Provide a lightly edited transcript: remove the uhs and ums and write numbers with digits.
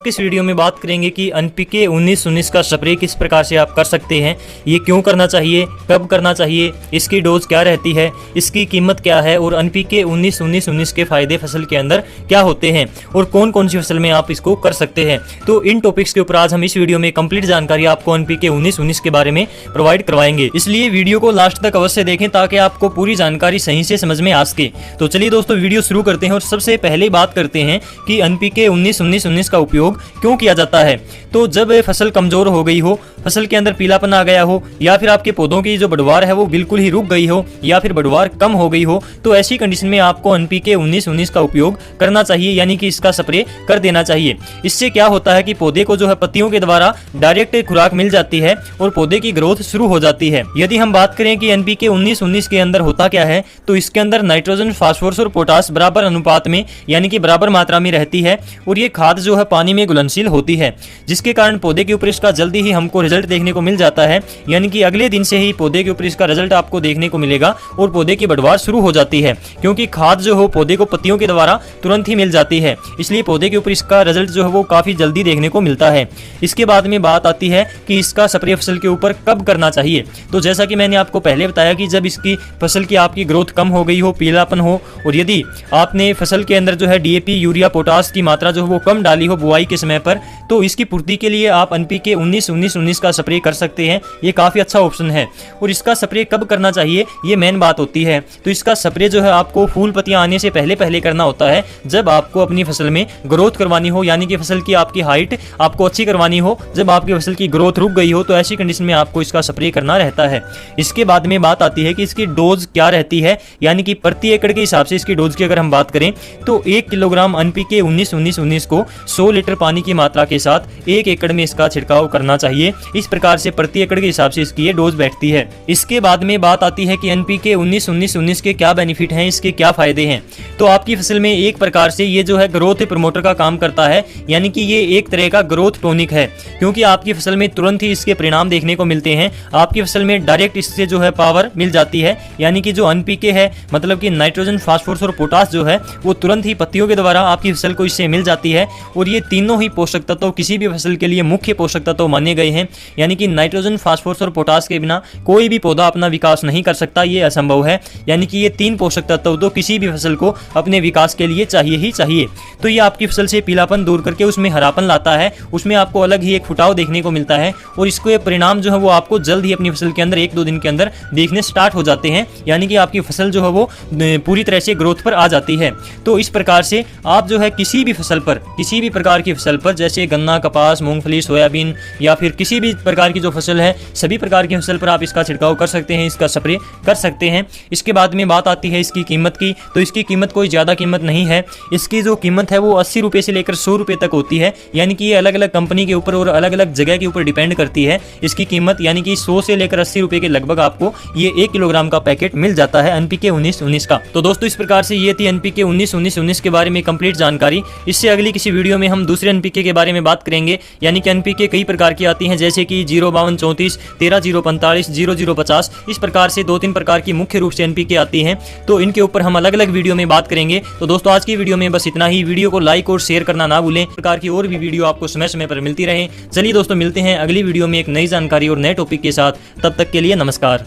इस वीडियो में बात करेंगे कि एनपीके 19-19 का स्प्रे किस प्रकार से आप कर सकते हैं, ये क्यों करना चाहिए, कब करना चाहिए, इसकी डोज क्या रहती है, इसकी कीमत क्या है और एनपीके 19-19-19 के फायदे फसल के अंदर क्या होते हैं और कौन कौन सी फसल में आप इसको कर सकते हैं। तो इन टॉपिक्स के ऊपर आज हम इस वीडियो में कंप्लीट जानकारी आपको एनपीके 19-19 के बारे में प्रोवाइड करवाएंगे, इसलिए वीडियो को लास्ट तक अवश्य देखें ताकि आपको पूरी जानकारी सही से समझ में आ सके। तो चलिए दोस्तों वीडियो शुरू करते हैं और सबसे पहले बात करते हैं कि एनपीके 19-19-19 का उपयोग क्यों किया जाता है। तो जब फसल कमजोर हो गई हो, फसल के अंदर पीलापन आ गया हो या फिर आपके पौधों की जो बढ़वार है वो बिल्कुल ही रुक गई हो या फिर बढ़वार कम हो गई हो, तो ऐसी कंडीशन में आपको एनपीके 19-19 का उपयोग करना चाहिए, यानी कि इसका स्प्रे कर देना चाहिए। इससे क्या होता है कि पौधे को जो है पत्तियों के द्वारा डायरेक्ट खुराक मिल जाती है और पौधे की ग्रोथ शुरू हो जाती है। यदि हम बात करें कि एनपीके 19-19 के अंदर होता क्या है, तो इसके अंदर नाइट्रोजन, फास्फोरस और पोटास बराबर अनुपात में यानी कि बराबर मात्रा में रहती है और ये खाद जो है पानी में घुलनशील होती है, जिसके कारण पौधे के ऊपर इसका जल्दी ही हमको रिजल्ट देखने को मिल जाता है, यानी कि अगले दिन से ही पौधे के ऊपर इसका रिजल्ट आपको देखने को मिलेगा और पौधे की बढ़वार शुरू हो जाती है, क्योंकि खाद जो हो पौधे को पत्तियों के द्वारा तुरंत ही मिल जाती है, इसलिए पौधे के ऊपर इसका रिजल्ट जो है वो काफी जल्दी देखने को मिलता है। इसके बाद में बात आती है कि इसका स्प्रे फसल के ऊपर कब करना चाहिए। तो जैसा कि मैंने आपको पहले बताया कि जब इसकी फसल की आपकी ग्रोथ कम हो गई हो, पीलापन हो और यदि आपने फसल के अंदर जो है डीएपी, यूरिया, पोटास की मात्रा जो है वो कम डाली हो बुआई के समय पर, तो इसकी पूर्ति के लिए आप एनपीके 19-19-19 का स्प्रे कर सकते हैं। ये काफी अच्छा ऑप्शन है। और इसका स्प्रे कब करना चाहिए ये मेन बात होती है। तो इसका स्प्रे जो है आपको फूल पत्तियां आने से पहले पहले करना होता है, जब आपको अपनी फसल में ग्रोथ करवानी हो, यानी कि फसल की आपकी हाइट आपको अच्छी करवानी हो, जब आपकी फसल की ग्रोथ रुक गई हो, तो ऐसी कंडीशन में आपको इसका स्प्रे करना रहता है। इसके बाद में बात आती है कि इसकी डोज क्या रहती है, यानी कि प्रति एकड़ के हिसाब से इसकी डोज की अगर हम बात करें तो 1 किलोग्राम एनपीके 19-19-19 को 100 लीटर पानी की मात्रा के साथ 1 एकड़ में इसका छिड़काव करना चाहिए। इस प्रकार से प्रति एकड़ के हिसाब से इसकी ये डोज बैठती है। इसके बाद में बात आती है कि एनपीके 19-19-19 के क्या बेनिफिट हैं, इसके क्या फायदे हैं। तो आपकी फसल में एक प्रकार से ये जो है ग्रोथ प्रमोटर का काम करता है, यानी कि ये एक तरह का ग्रोथ टॉनिक है, क्योंकि आपकी फसल में तुरंत ही इसके परिणाम देखने को मिलते हैं। आपकी फसल में डायरेक्ट इससे जो है पावर मिल जाती है, यानी कि जो एनपीके है मतलब कि नाइट्रोजन, फास्फोरस और पोटास जो है वो तुरंत ही पत्तियों के द्वारा आपकी फसल को इससे मिल जाती है। और ये तीनों ही पोषक तत्व किसी भी फसल के लिए मुख्य पोषक तत्व माने गए हैं, यानी कि नाइट्रोजन, फास्फोरस और पोटास के बिना कोई भी पौधा अपना विकास नहीं कर सकता, ये असंभव है। यानी कि ये तीन पोषक तत्व तो किसी भी फसल को अपने विकास के लिए चाहिए ही चाहिए। तो ये आपकी फसल से पीलापन दूर करके उसमें हरापन लाता है, उसमें आपको अलग ही एक फुटाव देखने को मिलता है और इसको परिणाम जो है वो आपको जल्द ही अपनी फसल के अंदर 1-2 दिन के अंदर देखने स्टार्ट हो जाते हैं, यानी कि आपकी फसल जो है वो पूरी तरह से ग्रोथ पर आ जाती है। तो इस प्रकार से आप जो है किसी भी फसल पर, किसी भी प्रकार की फसल पर, जैसे गन्ना, कपास, मूंगफली, सोयाबीन या फिर किसी भी प्रकार की जो फसल है, सभी प्रकार की फसल पर आप इसका छिड़काव कर सकते हैं, इसका स्प्रे कर सकते हैं। इसके बाद में बात आती है इसकी कीमत की। तो इसकी कीमत कोई ज़्यादा कीमत नहीं है। इसकी जो कीमत है वो 80 रुपये से लेकर 100 रुपये तक होती है, यानी कि ये अलग अलग कंपनी के ऊपर और अलग अलग जगह के ऊपर डिपेंड करती है इसकी कीमत, यानी कि 100 से लेकर 80 रुपये के लगभग आपको ये 1 किलोग्राम का पैकेट मिल जाता है एनपीके 19-19 का। तो दोस्तों इस प्रकार से ये थी एनपीके 19-19-19 के बारे में कंप्लीट जानकारी। इससे अगली किसी वीडियो में हम दूसरे एनपीके के बारे में बात करेंगे, यानी कि एनपीके कई प्रकार की आती हैं, जैसे कि 05234, 13045, 0050, इस प्रकार से 2-3 प्रकार की मुख्य रूप से एनपीके आती हैं। तो इनके ऊपर हम अलग अलग वीडियो में बात करेंगे। तो दोस्तों आज की वीडियो में बस इतना ही। वीडियो को लाइक और शेयर करना ना भूलें। प्रकार की और भी वीडियो आपको समय समय पर मिलती रहे। चलिए दोस्तों मिलते हैं अगली वीडियो में एक नई जानकारी और नए टॉपिक के साथ। तब तक के लिए नमस्कार।